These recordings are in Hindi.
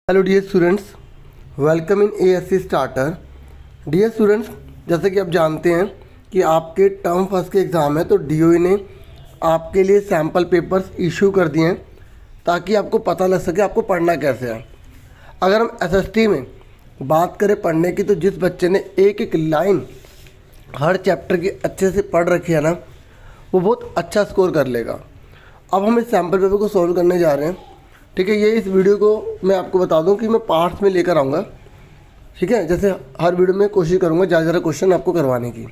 Hello dear students, welcome in ASC starter. Dear students, जैसे कि आप जानते हैं कि आपके टर्म फर्स्ट के एग्ज़ाम है, तो डीओई ने आपके लिए सैम्पल पेपर्स इशू कर दिए हैं ताकि आपको पता लग सके आपको पढ़ना कैसे है। अगर हम एसएसटी में बात करें पढ़ने की, तो जिस बच्चे ने एक एक लाइन हर चैप्टर की अच्छे से पढ़ रखी है ना, वो बहुत अच्छा स्कोर कर लेगा। अब हम इस सैम्पल पेपर को सॉल्व करने जा रहे हैं। ठीक है, ये इस वीडियो को मैं आपको बता दूं कि मैं पार्ट्स में लेकर आऊँगा। ठीक है, जैसे हर वीडियो में कोशिश करूँगा ज़्यादा क्वेश्चन आपको करवाने की।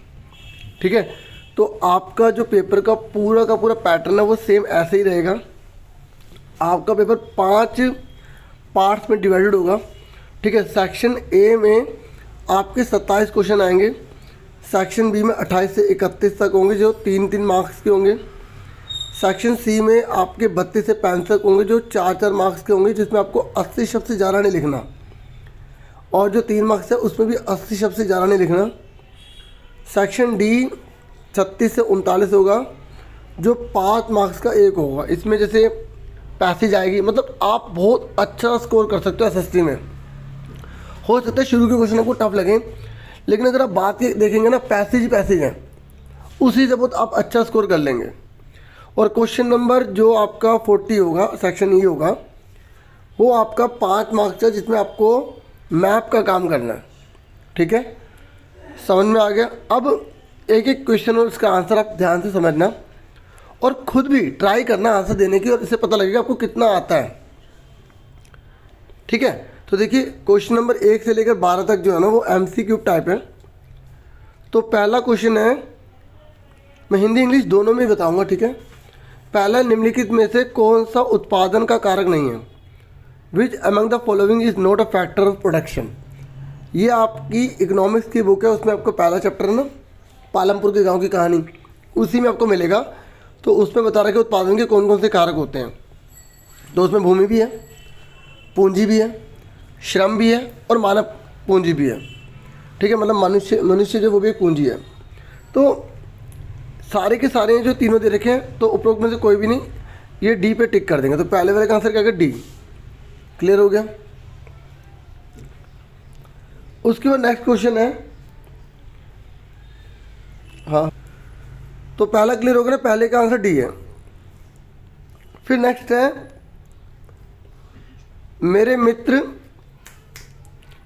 ठीक है, तो आपका जो पेपर का पूरा पैटर्न है वो सेम ऐसे ही रहेगा। आपका पेपर 5 पार्ट्स में डिवाइडेड होगा। ठीक है, सेक्शन ए में आपके 27 क्वेश्चन आएंगे, सेक्शन बी में 28 से 31 तक होंगे जो 3-3 मार्क्स के होंगे, सेक्शन सी में आपके 32 से 65 होंगे जो 4-4 मार्क्स के होंगे, जिसमें आपको 80 शब्द से ज़्यादा नहीं लिखना, और जो 3 मार्क्स है उसमें भी 80 शब्द से ज़्यादा नहीं लिखना। सेक्शन डी 36 से 39 होगा जो 5 मार्क्स का एक होगा। इसमें जैसे पैसेज आएगी, मतलब आप बहुत अच्छा स्कोर कर सकते हो एसएसटी में। हो सकता है शुरू के क्वेश्चन आपको टफ लगे, लेकिन अगर आप बात देखेंगे ना, पैसेज हैं, उसी से बहुत आप अच्छा स्कोर कर लेंगे। और क्वेश्चन नंबर जो आपका 40 होगा, सेक्शन ई होगा, वो आपका 5 मार्क्स है जिसमें आपको मैप का काम करना है। ठीक है, समझ में आ गया। अब एक एक क्वेश्चन और उसका आंसर आप ध्यान से समझना और खुद भी ट्राई करना आंसर देने की, और इससे पता लगेगा आपको कितना आता है। ठीक है, तो देखिए क्वेश्चन नंबर 1 से लेकर 12 तक जो है ना वो MCQ टाइप है। तो पहला क्वेश्चन है, मैं हिंदी इंग्लिश दोनों में बताऊंगा। ठीक है, पहला, निम्नलिखित में से कौन सा उत्पादन का कारक नहीं है? Which among the following is not a factor of production. ये आपकी इकोनॉमिक्स की बुक है, उसमें आपको पहला चैप्टर है ना, पालमपुर के गांव की कहानी, उसी में आपको मिलेगा। तो उसमें बता रहा है कि उत्पादन के कौन कौन से कारक होते हैं। तो उसमें भूमि भी है, पूंजी भी है, श्रम भी है और मानव पूंजी भी है। ठीक है, मतलब मनुष्य जो वो भी एक पूंजी है। तो सारे के सारे जो तीनों दे रखे हैं, तो उपरोक्त में से कोई भी नहीं, ये डी पे टिक कर देंगे। तो पहले वाले का आंसर क्या है? डी। क्लियर हो गया। उसके बाद नेक्स्ट क्वेश्चन है, हाँ, तो पहला क्लियर हो गया ना, पहले का आंसर डी है। फिर नेक्स्ट है, मेरे मित्र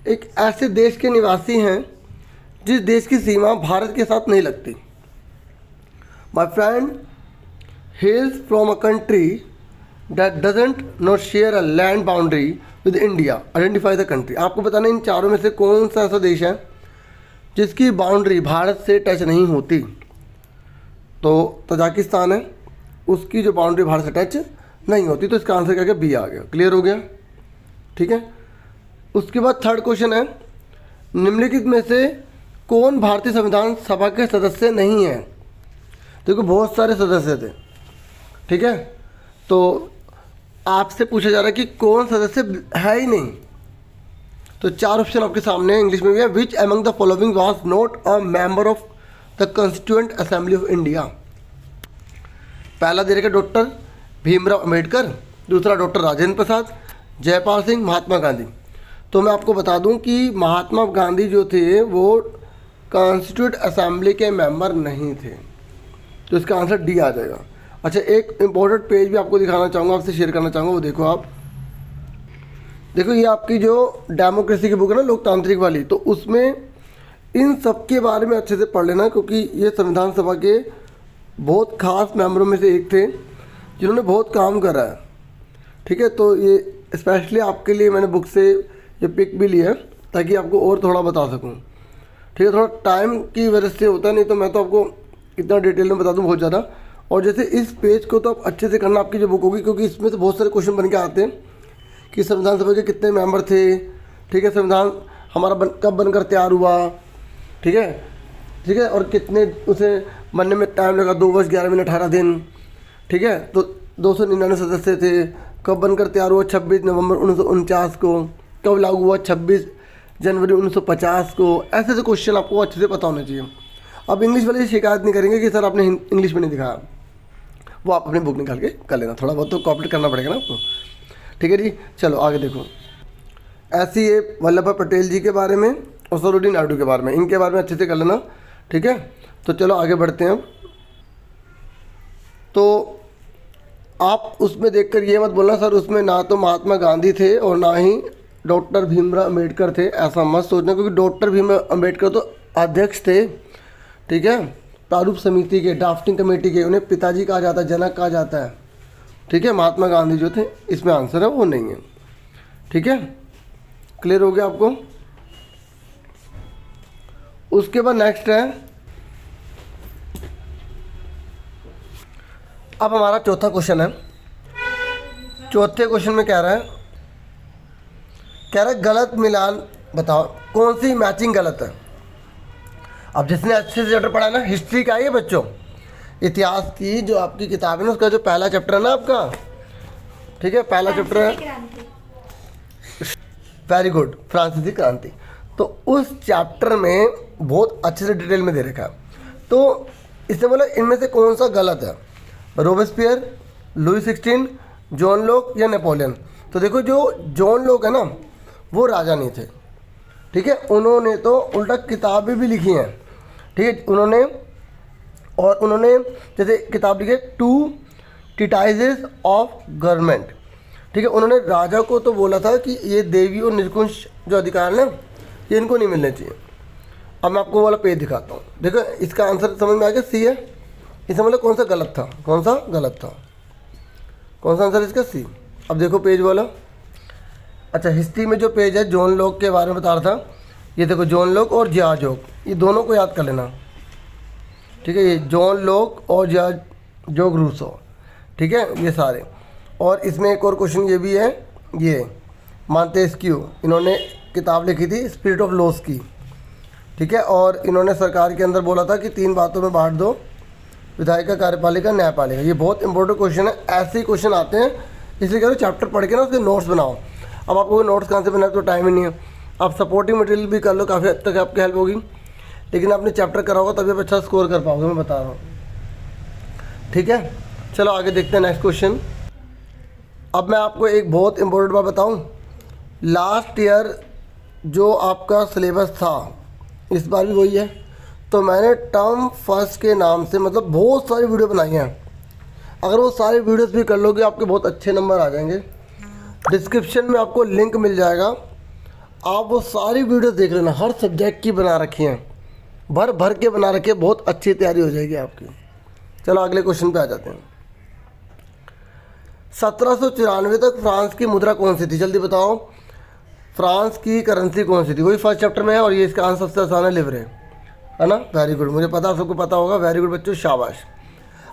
एक ऐसे देश के निवासी हैं जिस देश की सीमा भारत के साथ नहीं लगती। My friend hails from a country that doesn't not share a land boundary with India. Identify the country. आपको बताना इन चारों में से कौन सा ऐसा देश है जिसकी बाउंड्री भारत से टच नहीं होती। तो तजाकिस्तान है, उसकी जो बाउंड्री भारत से टच नहीं होती। तो इसका आंसर क्या गया? बी आ गया। क्लियर हो गया। ठीक है, उसके बाद थर्ड क्वेश्चन है, निम्नलिखित में से कौन भारतीय संविधान सभा के सदस्य नहीं है? देखो बहुत सारे सदस्य थे। ठीक है, तो आपसे पूछा जा रहा है कि कौन सदस्य है ही नहीं। तो 4 ऑप्शन आपके सामने हैं, इंग्लिश में भी है। Which among the following was not a member of the constituent assembly of India. पहला दे रखा डॉक्टर भीमराव अम्बेडकर, दूसरा डॉक्टर राजेंद्र प्रसाद, जयपाल सिंह, महात्मा गांधी। तो मैं आपको बता दूं कि महात्मा गांधी जो थे वो कॉन्स्टिट्यूएंट असेंबली के मेंबर नहीं थे। तो इसका आंसर डी आ जाएगा। अच्छा, एक इम्पोर्टेंट पेज भी आपको दिखाना चाहूँगा, आपसे शेयर करना चाहूँगा, वो देखो आप। देखो ये आपकी जो डेमोक्रेसी की बुक है ना, लोकतांत्रिक वाली, तो उसमें इन सब के बारे में अच्छे से पढ़ लेना, क्योंकि ये संविधान सभा के बहुत खास मेंबरों में से एक थे जिन्होंने बहुत काम करा है। ठीक है, तो ये स्पेशली आपके लिए मैंने बुक से ये पिक भी लिया है ताकि आपको और थोड़ा बता सकूँ। ठीक है, थोड़ा टाइम की वजह से होता नहीं, तो मैं तो आपको इतना डिटेल में बता दूं बहुत ज़्यादा। और जैसे इस पेज को तो आप अच्छे से करना, आपकी जो बुक होगी, क्योंकि इसमें से बहुत सारे क्वेश्चन बन के आते हैं कि संविधान सभा के कितने मेंबर थे। ठीक है, संविधान हमारा कब बनकर तैयार हुआ। ठीक है, और कितने उसे बनने में टाइम लगा, 2 वर्ष 11 मिनट 18 दिन। ठीक है, तो 299 सदस्य थे। कब बनकर तैयार हुआ? 26 नवंबर 1949 को। कब लागू हुआ? 26 जनवरी 1950 को। ऐसे ऐसे क्वेश्चन आपको अच्छे से पता होना चाहिए। अब इंग्लिश वाले शिकायत नहीं करेंगे कि सर आपने इंग्लिश में नहीं दिखाया, वो आप अपनी बुक निकाल के कर लेना। थोड़ा बहुत तो कॉपरेट करना पड़ेगा ना आपको। ठीक है जी, चलो आगे देखो। ऐसे ही ये वल्लभ भाई पटेल जी के बारे में और सरोजिनी नायडू के बारे में, इनके बारे में अच्छे से कर लेना, ठीक है। तो चलो आगे बढ़ते हैं। तो आप उसमें देखकर ये मत बोलना सर उसमें ना तो महात्मा गांधी थे और ना ही डॉक्टर भीमराव अम्बेडकर थे, ऐसा मत सोचना, क्योंकि डॉक्टर भीमराव अम्बेडकर तो अध्यक्ष थे, ठीक है, प्रारूप समिति के, ड्राफ्टिंग कमेटी के, उन्हें पिताजी कहा जाता है, जनक कहा जाता है, ठीक है। महात्मा गांधी जो थे, इसमें आंसर है वो नहीं है, ठीक है। क्लियर हो गया आपको। उसके बाद नेक्स्ट है, अब हमारा चौथा क्वेश्चन है। चौथे क्वेश्चन में कह रहा है गलत मिलान बताओ, कौन सी मैचिंग गलत है। अब जिसने अच्छे से चैप्टर पढ़ा है ना, हिस्ट्री का है ये बच्चों, इतिहास की जो आपकी किताब है ना, उसका जो पहला चैप्टर है ना आपका, ठीक है, पहला चैप्टर है, वेरी गुड, फ्रांसीसी क्रांति। तो उस चैप्टर में बहुत अच्छे से डिटेल में दे रखा है। तो इसने बोला इनमें से कौन सा गलत है, रोबेस्पियर, लुई 16, जॉन लॉक या नेपोलियन। तो देखो जो जॉन लॉक है ना, वो राजा नहीं थे, ठीक है, उन्होंने तो उल्टा किताबें भी लिखी हैं, ठीक है, उन्होंने जैसे किताब लिखी है टू ट्रीटाइजेस ऑफ गवर्नमेंट, ठीक है। उन्होंने राजा को तो बोला था कि ये देवी और निरंकुश जो अधिकार ना, ये इनको नहीं मिलने चाहिए। अब मैं आपको वाला पेज दिखाता हूँ, देखो इसका आंसर समझ में आ गया, सी है। इसमें मतलब कौन सा गलत था, कौन सा गलत था, कौन सा आंसर इसका, सी। अब देखो पेज वाला, अच्छा हिस्ट्री में जो पेज है जॉन लॉक के बारे में बता रहा था, ये देखो जॉन लॉक और जॉर्ज लॉक, ये दोनों को याद कर लेना, ठीक है, ये जॉन लॉक और जॉर्ज रूसो, ठीक है, ये सारे। और इसमें एक और क्वेश्चन ये भी है, ये मॉन्टेस्क्यू, इन्होंने किताब लिखी थी स्पिरिट ऑफ लॉस की, ठीक है, और इन्होंने सरकार के अंदर बोला था कि 3 बातों में बांट दो, विधायिका, कार्यपालिका, न्यायपालिका। ये बहुत इंपॉर्टेंट क्वेश्चन है, ऐसे ही क्वेश्चन आते हैं, इसलिए कह रहे चैप्टर पढ़ के ना उसके नोट्स बनाओ। अब आपको नोट्स कहाँ से बनाए, तो टाइम ही नहीं है, आप सपोर्टिंग मटेरियल भी कर लो, काफ़ी हद तक आपकी हेल्प होगी, लेकिन आपने चैप्टर करा होगा तभी आप अच्छा स्कोर कर पाओगे, मैं बता रहा हूँ, ठीक है। चलो आगे देखते हैं नेक्स्ट क्वेश्चन। अब मैं आपको एक बहुत इंपॉर्टेंट बात बताऊँ, लास्ट ईयर जो आपका सिलेबस था इस बार भी वही है। तो मैंने टर्म फर्स्ट के नाम से मतलब बहुत सारी वीडियो बनाई हैं, अगर वो सारी वीडियोस भी कर लोगे आपके बहुत अच्छे नंबर आ जाएंगे। डिस्क्रिप्शन में आपको लिंक मिल जाएगा, आप वो सारी वीडियोस देख लेना, हर सब्जेक्ट की बना रखी हैं, भर भर के बना रखी है, बहुत अच्छी तैयारी हो जाएगी आपकी। चलो अगले क्वेश्चन पे आ जाते हैं। 1794 तक फ्रांस की मुद्रा कौन सी थी, जल्दी बताओ, फ्रांस की करेंसी कौन सी थी। वही फर्स्ट चैप्टर में है और ये इसका आंसर सबसे आसान है, लिवरे, है ना, वेरी गुड, मुझे पता सबको पता होगा, वेरी गुड बच्चों, शाबाश।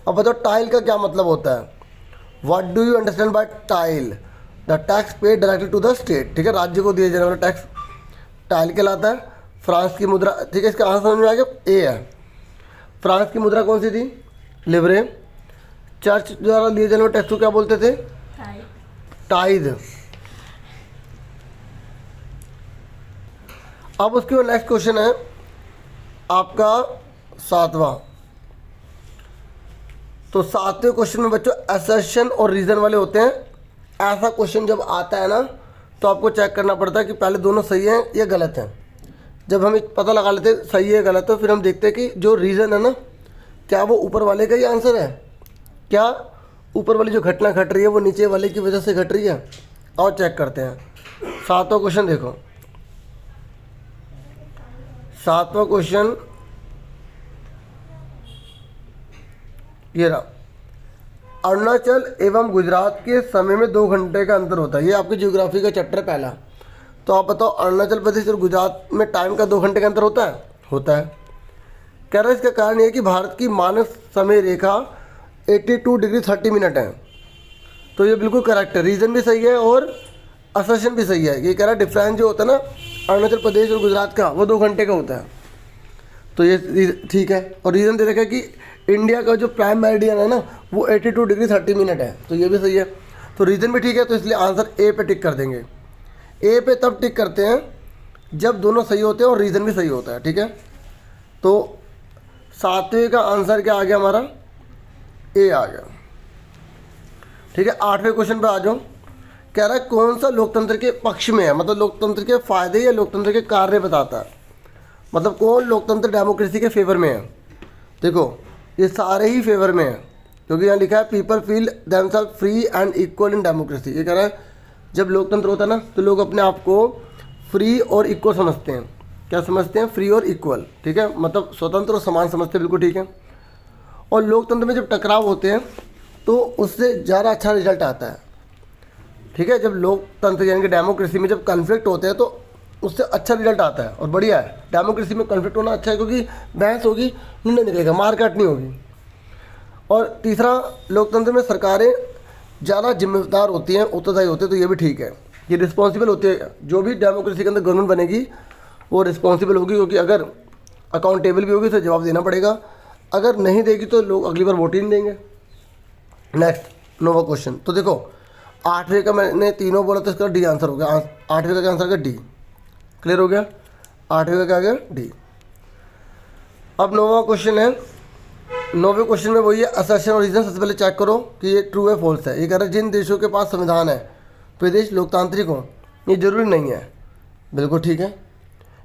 अब बताओ टाइल का क्या मतलब होता है, what do you understand by taille, the tax paid directly to the state, ठीक है, राज्य को दिए जाने वाला टैक्स टाइल कहलाता है। फ्रांस की मुद्रा, ठीक है, इसका आंसर समझ में आ गया, ए है। फ्रांस की मुद्रा कौन सी थी, लिवरे। चर्च द्वारा लिए जाने वाले टैक्स को क्या बोलते थे, टाइद। अब उसके बाद नेक्स्ट क्वेश्चन है आपका 7वां। तो 7वें क्वेश्चन में बच्चों असर्शन और रीज़न वाले होते हैं। ऐसा क्वेश्चन जब आता है ना, तो आपको चेक करना पड़ता है कि पहले दोनों सही हैं या गलत हैं। जब हम पता लगा लेते हैं सही है गलत, तो फिर हम देखते हैं कि जो रीज़न है ना, क्या वो ऊपर वाले का ही आंसर है, क्या ऊपर वाली जो घटना घट रही है वो नीचे वाले की वजह से घट रही है। और चेक करते हैं 7वां क्वेश्चन, देखो 7वां क्वेश्चन ये रहा, अरुणाचल एवं गुजरात के समय में 2 घंटे का अंतर होता है। ये आपकी ज्योग्राफी का चैप्टर पहला। तो आप बताओ अरुणाचल प्रदेश और गुजरात में टाइम का 2 घंटे का अंतर होता है, होता है। कह रहे हैं इसका कारण ये है कि भारत की मानक समय रेखा 82 डिग्री 30 मिनट है। तो ये बिल्कुल करेक्ट है, रीज़न भी सही है और असर्शन भी सही है। ये कह रहा है डिफरेंस जो होता है ना अरुणाचल प्रदेश और गुजरात का, वो 2 घंटे का होता है। तो ये ठीक है। और रीज़न दे रखा है कि इंडिया का जो प्राइम मेरिडियन है ना, वो 82 डिग्री 30 मिनट है। तो ये भी सही है, तो रीज़न भी ठीक है। तो इसलिए आंसर ए पे टिक कर देंगे। ए पे तब टिक करते हैं जब दोनों सही होते हैं और रीज़न भी सही होता है, ठीक है। तो 7वें का आंसर क्या आ गया हमारा, ए आ गया, ठीक है। 8वें क्वेश्चन पे आ जाओ। कह रहा है कौन सा लोकतंत्र के पक्ष में है, मतलब लोकतंत्र के फायदे या लोकतंत्र के कार्य बताता है, मतलब कौन लोकतंत्र डेमोक्रेसी के फेवर में है। देखो ये सारे ही फेवर में है, क्योंकि यहाँ लिखा है people feel themselves free and equal in democracy. ये कह रहा है जब लोकतंत्र होता है ना तो लोग अपने आप को फ्री और इक्वल समझते हैं। क्या समझते हैं? फ्री और इक्वल, ठीक है, मतलब स्वतंत्र और समान समझते हैं, बिल्कुल ठीक है। और लोकतंत्र में जब टकराव होते हैं तो उससे ज़्यादा अच्छा रिजल्ट आता है, ठीक है। जब लोकतंत्र यानी कि डेमोक्रेसी में जब कन्फ्लिक्ट होते हैं तो उससे अच्छा रिजल्ट आता है और बढ़िया है। डेमोक्रेसी में कन्फ्लिक्ट होना अच्छा है क्योंकि बहस होगी, निर्णय निकलेगा, मारकाट नहीं होगी। और तीसरा, लोकतंत्र में सरकारें ज़्यादा जिम्मेदार होती हैं, उत्तरदायी होती हैं, तो ये भी ठीक है, ये रिस्पॉन्सिबल होती है। जो भी डेमोक्रेसी के अंदर गवर्नमेंट बनेगी वो रिस्पॉन्सिबल होगी, क्योंकि अगर अकाउंटेबल भी होगी तो जवाब देना पड़ेगा, अगर नहीं देगी तो लोग अगली बार वोट ही नहीं देंगे। नेक्स्ट नोवा क्वेश्चन। तो देखो 8वें का मैंने तीनों बोला तो इसका डी आंसर हो गया। 8वें का क्या आंसर का डी, क्लियर हो गया। 8वें का क्या गया? डी। अब नोवा क्वेश्चन है। 9वें क्वेश्चन में वही है असर्शन और रीजन। सबसे पहले चेक करो कि ये ट्रू है फॉल्स है। ये कह रहा है जिन देशों के पास संविधान है वे देश लोकतांत्रिक हो, ये जरूरी नहीं है, बिल्कुल ठीक है।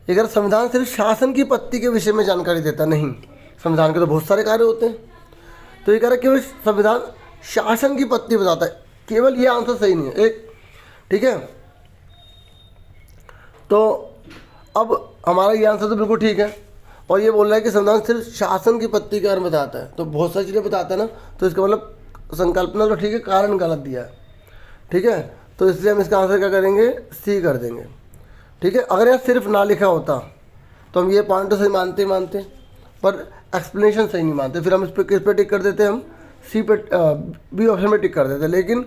ये कह रहा संविधान सिर्फ शासन की पत्ति के विषय में जानकारी देता नहीं, संविधान के तो बहुत सारे कार्य होते हैं। तो ये कह रहा है केवल संविधान शासन की पत्ती बताता है, केवल ये आंसर सही नहीं है एक, ठीक है। तो अब हमारा ये आंसर तो बिल्कुल ठीक है, और ये बोल रहा है कि संविधान सिर्फ शासन की पत्ती का कारण बताता है, तो बहुत सारी चीज़ें बताता है ना, तो इसका मतलब संकल्पना तो ठीक है, कारण गलत दिया है, ठीक है। तो इसलिए हम इसका आंसर क्या करेंगे? सी कर देंगे, ठीक है। अगर यहाँ सिर्फ ना लिखा होता तो हम ये पॉइंट तो सही मानते, पर एक्सप्लेनेशन सही नहीं मानते, फिर हम इस पर किस पे टिक कर देते, हम सी पे बी ऑप्शन में टिक कर देते, लेकिन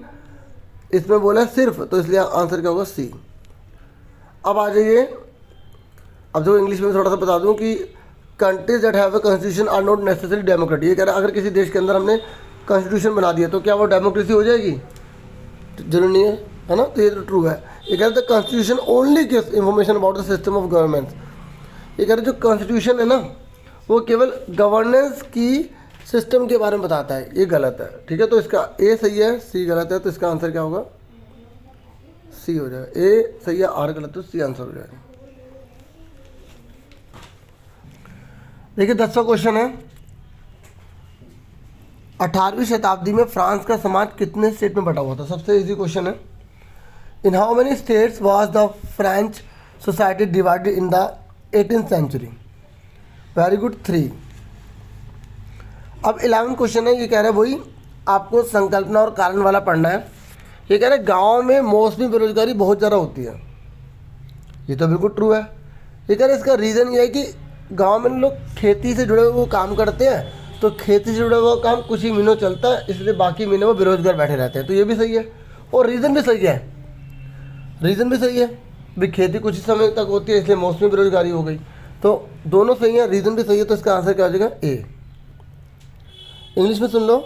इसमें बोला है सिर्फ, तो इसलिए आंसर क्या होगा? सी। अब आ जाइए, अब जो इंग्लिश में थोड़ा सा बता दूं कि countries that have a constitution are not necessary democratic. ये कह रहा है अगर किसी देश के अंदर हमने कॉन्स्टिट्यूशन बना दिया तो क्या वो डेमोक्रेसी हो जाएगी? जरूर नहीं है ना, तो ये तो ट्रू है। ये कह रहे थे constitution only gives information about the system of government. ये कह रहे जो कॉन्स्टिट्यूशन है ना वो केवल गवर्नेंस की सिस्टम के बारे में बताता है, ये गलत है, ठीक है। तो इसका ए सही है, सी गलत है, तो इसका आंसर क्या होगा? सी हो जाएगा। ए सही है, आर गलत है, तो सी आंसर हो जाएगा। देखिए 10वां क्वेश्चन है, 18वीं शताब्दी में फ्रांस का समाज कितने स्टेट में बटा हुआ था? सबसे इजी क्वेश्चन है। In how many states was the French society divided in the 18th century? Very good, 3। अब 11वां क्वेश्चन है, ये कह रहा है वही आपको संकल्पना और कारण वाला पढ़ना है। ये कह रहे हैं गाँव में मौसमी बेरोजगारी बहुत ज़्यादा होती है, ये तो बिल्कुल ट्रू है। ये कह रहे हैं इसका रीज़न ये है कि गांव में लोग खेती से जुड़े हुए काम करते हैं, तो खेती से जुड़ा हुआ काम कुछ ही महीनों चलता है, इसलिए बाकी महीने वो बेरोजगार बैठे रहते हैं, तो ये भी सही है। और रीज़न भी सही है, रीज़न भी सही है भाई, खेती कुछ ही समय तक होती है इसलिए मौसमी बेरोजगारी हो गई, तो दोनों सही है, रीज़न भी सही है, तो इसका आंसर क्या हो जाएगा? ए। इंग्लिश में सुन लो,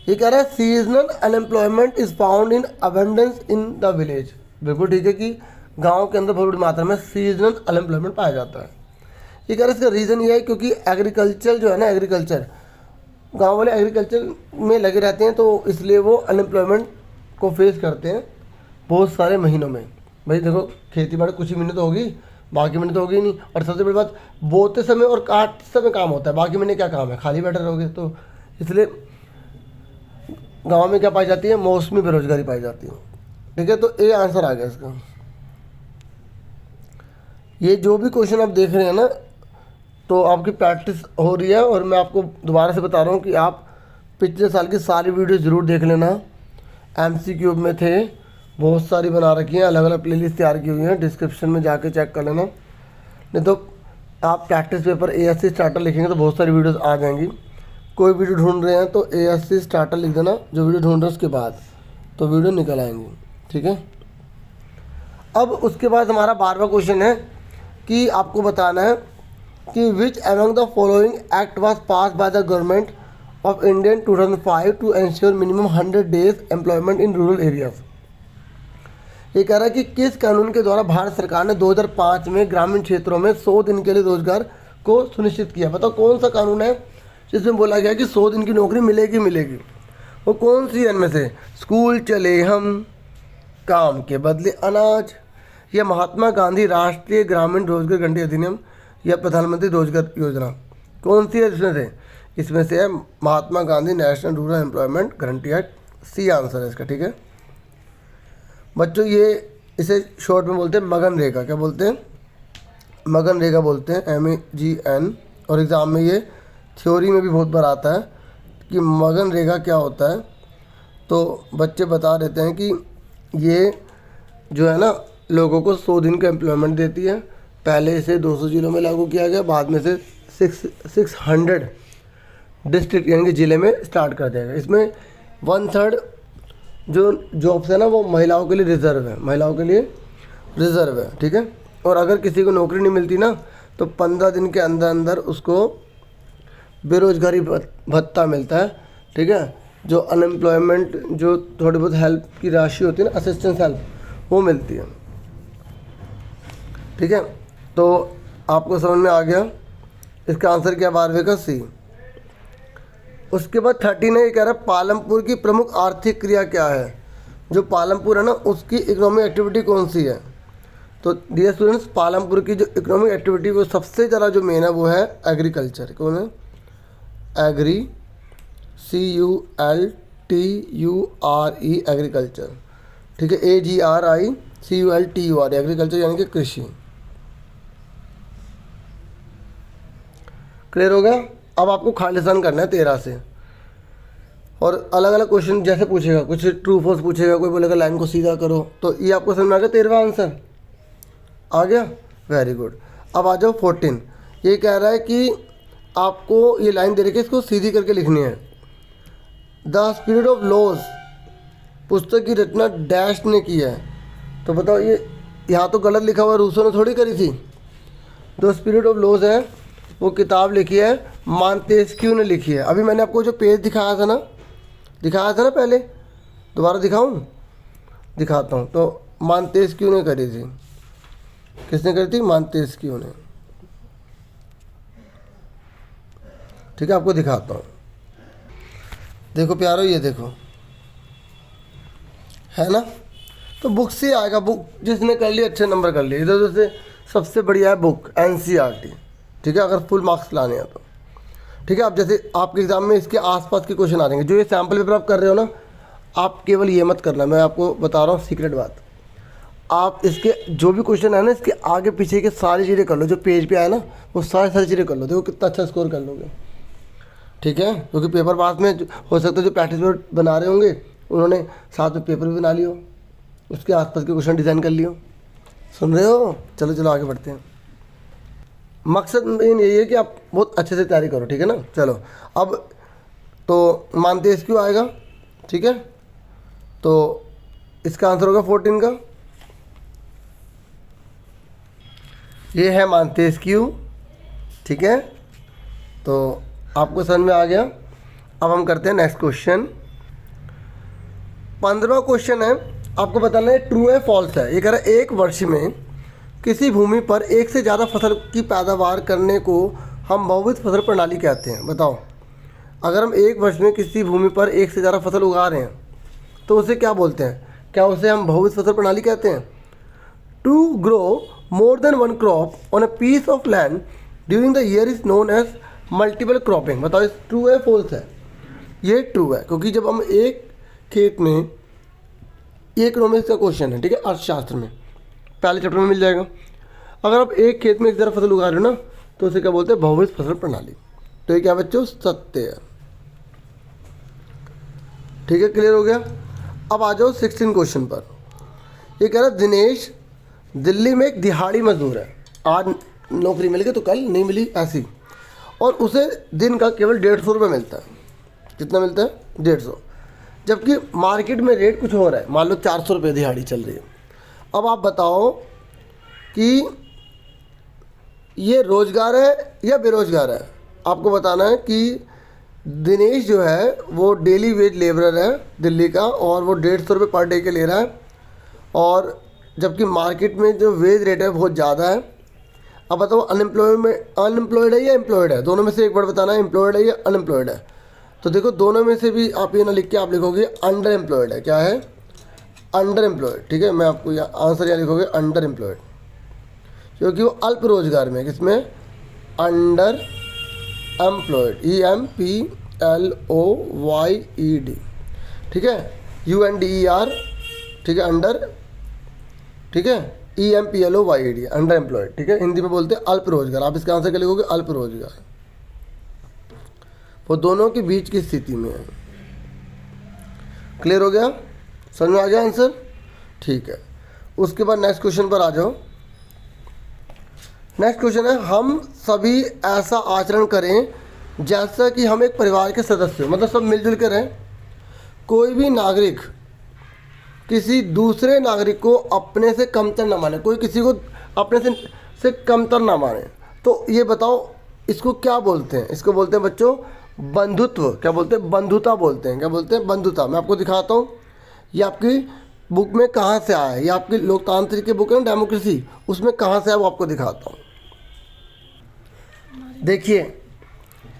ये कह रहा है seasonal unemployment is found in abundance in the village. बिल्कुल ठीक है कि गांव के अंदर बहुत बड़ी मात्रा में सीजनल अनएम्प्लॉयमेंट पाया जाता है। ये कह रहा है इसका रीज़न ये है क्योंकि एग्रीकल्चर जो है ना, एग्रीकल्चर गांव वाले एग्रीकल्चर में लगे रहते हैं, तो इसलिए वो अनएम्प्लॉयमेंट को फेस करते हैं बहुत सारे महीनों में। भाई देखो खेती बाड़ी कुछ ही महीने तो होगी, बाकी महीने तो होगी नहीं, और सबसे बड़ी बात बोते समय और काटते समय काम होता है, बाकी महीने क्या काम है, खाली बैठे रहोगे, तो इसलिए गाँव में क्या पाई जाती है? मौसमी बेरोजगारी पाई जाती है, ठीक है। तो ए आंसर आ गया इसका। ये जो भी क्वेश्चन आप देख रहे हैं ना, तो आपकी प्रैक्टिस हो रही है, और मैं आपको दोबारा से बता रहा हूँ कि आप पिछले साल की सारी वीडियो ज़रूर देख लेना। MCQ में थे, बहुत सारी बना रखी हैं, अलग अलग प्लेलिस्ट तैयार की हुई हैं, डिस्क्रिप्शन में जाके चेक कर लेना। नहीं तो आप प्रैक्टिस पेपर ASC स्टार्टर लिखेंगे तो बहुत सारी वीडियोज़ आ जाएंगी। कोई वीडियो ढूंढ रहे हैं तो ASC स्टार्टर लिख देना, जो वीडियो ढूंढ रहे हैं उसके बाद, तो वीडियो निकल आएंगी, ठीक है। अब उसके बाद हमारा 12वां क्वेश्चन है कि आपको बताना है कि which among the following act was pass by the government of India 2005 to ensure minimum 100 days employment in rural areas. ये कह रहा है कि किस कानून के द्वारा भारत सरकार ने 2005 में ग्रामीण क्षेत्रों में 100 दिन के लिए रोजगार को सुनिश्चित किया? बताओ कौन सा कानून है जिसमें बोला गया कि 100 दिन की नौकरी मिलेगी? वो कौन सी है इनमें से? स्कूल चले हम, काम के बदले अनाज, या महात्मा गांधी राष्ट्रीय ग्रामीण रोजगार गारंटी अधिनियम, या प्रधानमंत्री रोजगार योजना? कौन सी है इसमें से? इसमें से है Mahatma Gandhi national rural employment guarantee act. C answer है इसका, ठीक है बच्चों। ये इसे शॉर्ट में बोलते हैं मगन रेगा। क्या बोलते हैं? मगन रेगा बोलते हैं, MEGN। और एग्ज़ाम में ये थ्योरी में भी बहुत बार आता है कि मगन रेगा क्या होता है। तो बच्चे बता देते हैं कि ये जो है ना लोगों को 100 दिन का एम्प्लॉयमेंट देती है। पहले इसे 200 जिलों में लागू किया गया, बाद में से 600 डिस्ट्रिक्ट यानी कि ज़िले में स्टार्ट कर दिया गया। इसमें 1/3 जो जॉब्स है ना वो महिलाओं के लिए रिज़र्व है, महिलाओं के लिए रिज़र्व है, ठीक है। और अगर किसी को नौकरी नहीं मिलती ना तो 15 दिन के अंदर अंदर उसको बेरोज़गारी भत्ता मिलता है, ठीक है। जो अनएम्प्लॉयमेंट जो थोड़ी बहुत हेल्प की राशि होती है ना, असिस्टेंस हेल्प, वो मिलती है, ठीक है। तो आपको समझ में आ गया। इसका आंसर क्या 12वें का सी। उसके बाद 13 है, ये कह रहा है पालमपुर की प्रमुख आर्थिक क्रिया क्या है। जो पालमपुर है ना उसकी इकोनॉमिक एक्टिविटी कौन सी है? तो डियर स्टूडेंट्स, पालमपुर की जो इकोनॉमिक एक्टिविटी वो सबसे ज़्यादा जो मेन है वो है एग्रीकल्चर। कौन है? एग्री, CULTURE, एग्रीकल्चर, ठीक है। AGRICULTUR, एग्रीकल्चर यानी कि कृषि। क्लियर हो गया? अब आपको खालिस्तान करना है 13 से, और अलग अलग क्वेश्चन जैसे पूछेगा, कुछ ट्रू फॉल्स पूछेगा, कोई बोलेगा लाइन को सीधा करो। तो ये आपको समझ में आ गया 13वां आंसर आ गया, वेरी गुड। अब आ जाओ 14। ये कह रहा है कि आपको ये लाइन दे रखी है, इसको सीधी करके लिखनी है। द स्पिरिट ऑफ लॉज पुस्तक की रचना डैश ने की है। तो बताओ ये यहाँ तो गलत लिखा हुआ है, रूसो ने थोड़ी करी थी। द स्पिरिट ऑफ लॉज है वो किताब लिखी है मॉन्तेस्क्यू ने लिखी है। अभी मैंने आपको जो पेज दिखाया था ना पहले, दोबारा दिखाऊं? दिखाता हूँ। तो मॉन्तेस्क्यू ने करी थी। किसने करी थी? मॉन्तेस्क्यू ने, ठीक है। आपको दिखाता हूँ, देखो प्यारो, ये देखो है ना। तो बुक से आएगा, बुक जिसने कर लिया अच्छे नंबर कर लिए। इधर उधर से सबसे बढ़िया है बुक NCERT, ठीक है, अगर फुल मार्क्स लाने हैं तो, ठीक है। अब जैसे आपके एग्ज़ाम में इसके आसपास के क्वेश्चन आ जाएंगे। जो ये सैम्पल पेपर आप कर रहे हो ना, आप केवल ये मत करना, मैं आपको बता रहा हूँ सीक्रेट बात। आप इसके जो भी क्वेश्चन है ना, इसके आगे पीछे के सारी चीज़ें कर लो, जो पेज पे आए ना वो सारी चीज़ें कर लो। देखो कितना अच्छा स्कोर कर लोगे, ठीक है। क्योंकि पेपर पास में हो सकता है जो प्रैक्टिस पेपर बना रहे होंगे उन्होंने साथ में पेपर भी बना लियो, उसके आसपास के क्वेश्चन डिज़ाइन कर लियो। सुन रहे हो? चलो चलो आगे बढ़ते हैं। मकसद मेन यही है कि आप बहुत अच्छे से तैयारी करो, ठीक है ना। चलो अब तो मॉन्तेस्क्यू आएगा, ठीक है। तो इसका आंसर होगा 14 का। ये है मॉन्तेस्क्यू, ठीक है। तो आपको समझ में आ गया। अब हम करते हैं नेक्स्ट क्वेश्चन। 15वां क्वेश्चन है, आपको बताना है ट्रू है फॉल्स है। ये कह रहा है एक वर्ष में किसी भूमि पर एक से ज़्यादा फसल की पैदावार करने को हम बहुविध फसल प्रणाली कहते हैं। बताओ, अगर हम एक वर्ष में किसी भूमि पर एक से ज़्यादा फसल उगा रहे हैं तो उसे क्या बोलते हैं? क्या उसे हम बहुविध फसल प्रणाली कहते हैं? To grow more than one crop on a piece of land during the year is known as multiple cropping. बताओ इस ट्रू है फॉल्स है? ये ट्रू है, क्योंकि जब हम एक खेत में, ये इकोनॉमिक्स का क्वेश्चन है, ठीक है, अर्थशास्त्र में पहले चैप्टर में मिल जाएगा। अगर आप एक खेत में एक तरह फसल उगा रहे हो ना तो उसे क्या बोलते हैं? बहुविध फसल प्रणाली। तो ये क्या बच्चों? सत्य है, ठीक है। क्लियर हो गया? अब आ जाओ 16 क्वेश्चन पर। ये कह रहा है दिनेश दिल्ली में एक दिहाड़ी मजदूर है। आज नौकरी मिल गई तो कल नहीं मिली, ऐसी, और उसे दिन का केवल 150 रुपये मिलता है। कितना मिलता है? 150। जबकि मार्केट में रेट कुछ हो रहा है, मान लो 400 रुपये दिहाड़ी चल रही है। अब आप बताओ कि ये रोज़गार है या बेरोज़गार है? आपको बताना है कि दिनेश जो है वो डेली वेज लेबरर है दिल्ली का, और वो 150 रुपये पर डे के ले रहा है, और जबकि मार्केट में जो वेज रेट है बहुत ज़्यादा है। अब बताओ अनएम्प्लॉयड है या एम्प्लॉयड है? दोनों में से एक वर्ड बताना है, एम्प्लॉयड है या अनएम्प्लॉयड है। तो देखो दोनों में से भी आप ये ना लिख के आप लिखोगे अंडर एम्प्लॉयड है। क्या है? Under employed. ठीक है, मैं आपको आंसर यहाँ लिखोगे अंडर एम्प्लॉयड, क्योंकि वो अल्प रोजगार में, किसमें? Under employed, EMPLOYED। ठीक है, UNDER। ठीक है, अंडर। ठीक है, EMPLOYED, अंडर एम्प्लॉयड। ठीक है, हिंदी में बोलते हैं अल्प रोजगार। आप इसका आंसर क्या लिखोगे? अल्प रोजगार। वो दोनों के बीच की स्थिति में है। क्लियर हो गया? समझ में आ गया आंसर? ठीक है, उसके बाद नेक्स्ट क्वेश्चन पर आ जाओ। नेक्स्ट क्वेश्चन है, हम सभी ऐसा आचरण करें जैसा कि हम एक परिवार के सदस्य हो, मतलब सब मिलजुल कर रहें। कोई भी नागरिक किसी दूसरे नागरिक को अपने से कमतर ना माने, कोई किसी को अपने से कमतर ना माने। तो ये बताओ इसको क्या बोलते हैं? इसको बोलते हैं बच्चों बंधुत्व। क्या बोलते हैं? बंधुता बोलते हैं। क्या बोलते हैं? बंधुता। मैं आपको दिखाता हूँ ये आपकी बुक में कहाँ से आया है। ये आपकी लोकतांत्रिक की बुक है ना, डेमोक्रेसी, उसमें कहाँ से है वो आपको दिखाता हूँ। देखिए,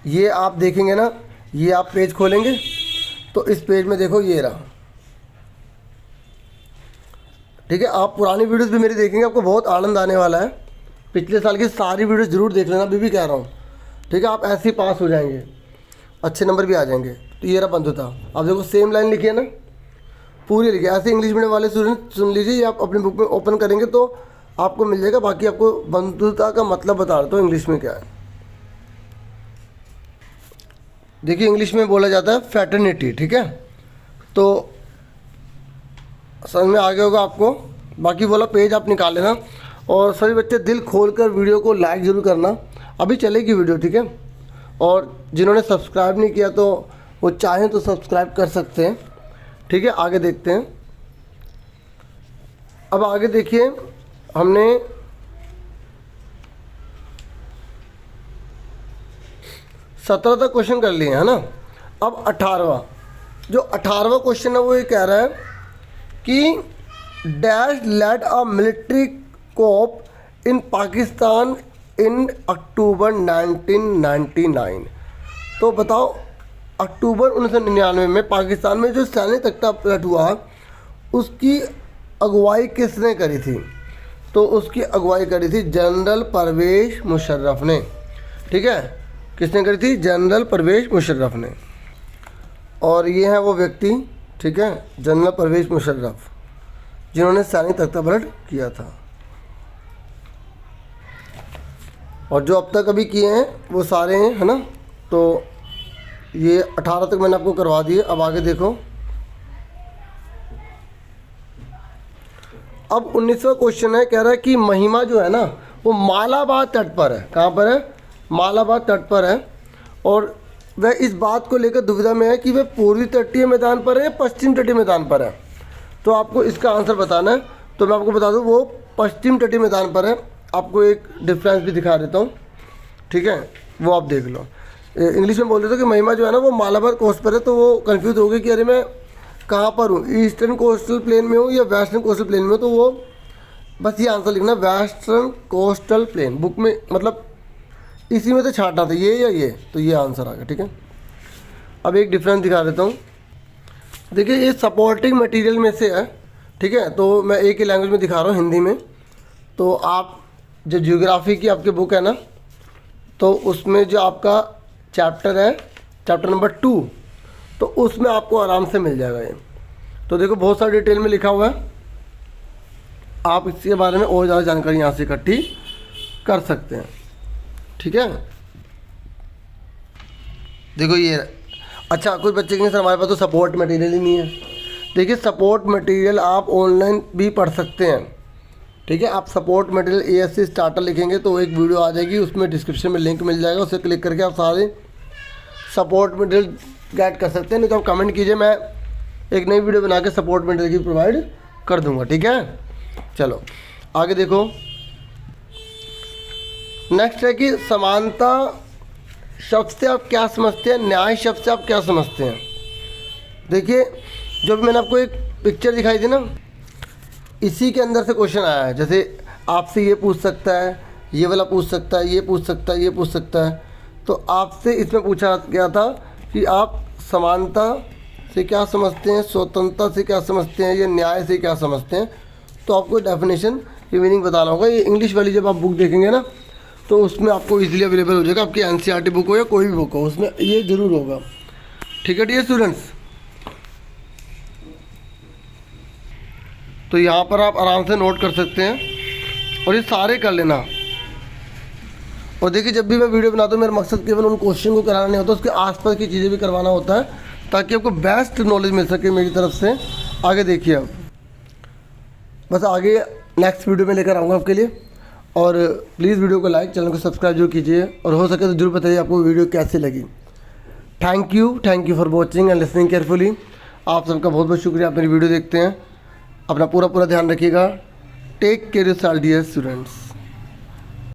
ये आप देखेंगे ना, ये आप पेज खोलेंगे तो इस पेज में देखो ये रहा। ठीक है, आप पुरानी वीडियोस भी मेरी देखेंगे, आपको बहुत आनंद आने वाला है। पिछले साल की सारी वीडियोस जरूर देख लेना, अभी भी कह रहा हूँ। ठीक है, आप ऐसे ही पास हो जाएंगे, अच्छे नंबर भी आ जाएंगे। तो ये रहा बंधुता। आप देखो सेम लाइन लिखी है ना, पूरी लिखी है। ऐसे इंग्लिश मीडियम वाले स्टूडेंट सुन लीजिए, ये आप अपनी बुक में ओपन करेंगे तो आपको मिल जाएगा। बाकी आपको बंधुता का मतलब बता देता हूँ इंग्लिश में क्या है। देखिए, इंग्लिश में बोला जाता है फ्रेटर्निटी। ठीक है, तो समझ में आ गया होगा आपको। बाकी बोला पेज आप निकाल लेना, और सभी बच्चे दिल खोलकर वीडियो को लाइक ज़रूर करना। अभी चलेगी वीडियो। ठीक है, और जिन्होंने सब्सक्राइब नहीं किया तो वो चाहें तो सब्सक्राइब कर सकते हैं। ठीक है, आगे देखते हैं। अब आगे देखिए, हमने 17 तक क्वेश्चन कर लिए है ना। अब 18वां, जो 18वां क्वेश्चन है वो ये कह रहा है कि डैश लेड अ मिलिट्री कोप इन पाकिस्तान इन अक्टूबर 1999। तो बताओ अक्टूबर 1999 में पाकिस्तान में जो सैनिक तख्ता पलट हुआ उसकी अगुवाई किसने करी थी? तो उसकी अगुवाई करी थी जनरल परवेज़ मुशर्रफ ने। ठीक है, किसने करी थी? जनरल परवेज़ मुशर्रफ ने। और ये है वो व्यक्ति, ठीक है, जनरल परवेज़ मुशर्रफ, जिन्होंने सैनिक तख्ता पलट किया था। और जो अब तक अभी किए हैं वो सारे हैं, है ना। तो ये 18 तक मैंने आपको करवा दिए। अब आगे देखो, अब 19वां क्वेश्चन है, कह रहा है कि महिमा जो है ना वो मालाबार तट पर है। कहाँ पर है? मालाबार तट पर है। और वह इस बात को लेकर दुविधा में है कि वह पूर्वी तटीय मैदान पर है या पश्चिम तटीय मैदान पर है। तो आपको इसका आंसर बताना है। तो मैं आपको बता दूं वो पश्चिम तटीय मैदान पर है। आपको एक डिफरेंस भी दिखा देता हूँ। ठीक है, वो आप देख लो। इंग्लिश में बोल देते कि महिमा जो है ना वो मालाबार कोस्ट पर है, तो वो कंफ्यूज हो गई कि अरे मैं कहाँ पर हूँ, ईस्टर्न कोस्टल प्लेन में हूँ या वेस्टर्न कोस्टल प्लेन में हूँ। तो वो बस ये आंसर लिखना, वेस्टर्न कोस्टल प्लेन। बुक में मतलब इसी में से छांटना था, ये या ये, तो ये आंसर आ गया। ठीक है, अब एक डिफरेंस दिखा देता हूँ। देखिए, ये सपोर्टिंग मटेरियल में से है। ठीक है, तो मैं एक ही लैंग्वेज में दिखा रहा हूँ, हिंदी में। तो आप जो ज्योग्राफी की आपकी बुक है ना, तो उसमें जो आपका चैप्टर है, चैप्टर नंबर 2, तो उसमें आपको आराम से मिल जाएगा ये। तो देखो बहुत सारी डिटेल में लिखा हुआ है, आप इसके बारे में और ज़्यादा जानकारी यहाँ से इकट्ठी कर सकते हैं। ठीक है, देखो ये। अच्छा, कुछ बच्चे कहेंगे सर हमारे पास तो सपोर्ट मटेरियल ही नहीं है। देखिए, सपोर्ट मटेरियल आप ऑनलाइन भी पढ़ सकते हैं। ठीक है, आप सपोर्ट मटेरियल ASC स्टार्टर लिखेंगे तो एक वीडियो आ जाएगी, उसमें डिस्क्रिप्शन में लिंक मिल जाएगा, उसे क्लिक करके आप सारे सपोर्ट मटेरियल गेट कर सकते हैं। नहीं तो आप कमेंट कीजिए, मैं एक नई वीडियो बना के सपोर्ट मटेरियल की प्रोवाइड कर दूंगा। ठीक है, चलो आगे देखो। नेक्स्ट है कि समानता शब्द से आप क्या समझते हैं, न्याय शब्द से आप क्या समझते हैं। देखिए, जो भी मैंने आपको एक पिक्चर दिखाई थी ना, इसी के अंदर से क्वेश्चन आया है। जैसे आपसे ये पूछ सकता है, ये वाला पूछ सकता है, ये पूछ सकता है, ये पूछ सकता है। तो आपसे इसमें पूछा गया था कि आप समानता से क्या समझते हैं, स्वतंत्रता से क्या समझते हैं, या न्याय से क्या समझते हैं। तो आपको डेफिनेशन की मीनिंग बताना होगा। ये इंग्लिश वाली जब आप बुक देखेंगे ना तो उसमें आपको इजीली अवेलेबल हो जाएगा, आपकी एनसीईआरटी बुक हो या कोई भी बुक हो, उसमें ये ज़रूर होगा। ठीक है डियर स्टूडेंट्स, तो यहाँ पर आप आराम से नोट कर सकते हैं और ये सारे कर लेना। और देखिए जब भी मैं वीडियो बनाता हूँ मेरा मकसद केवल उन क्वेश्चन को कराना नहीं होता, उसके आसपास की चीज़ें भी करवाना होता है ताकि आपको बेस्ट नॉलेज मिल सके मेरी तरफ से। आगे देखिए अब बस आगे नेक्स्ट वीडियो में लेकर आऊँगा आपके लिए। और प्लीज़ वीडियो को लाइक, चैनल को सब्सक्राइब जरूर कीजिए और हो सके तो जरूर बताइए आपको वीडियो कैसी लगी। Thank you for watching and listening carefully. आप सबका बहुत बहुत शुक्रिया, आप मेरी वीडियो देखते हैं। अपना पूरा ध्यान रखिएगा। Take care yourself dear students.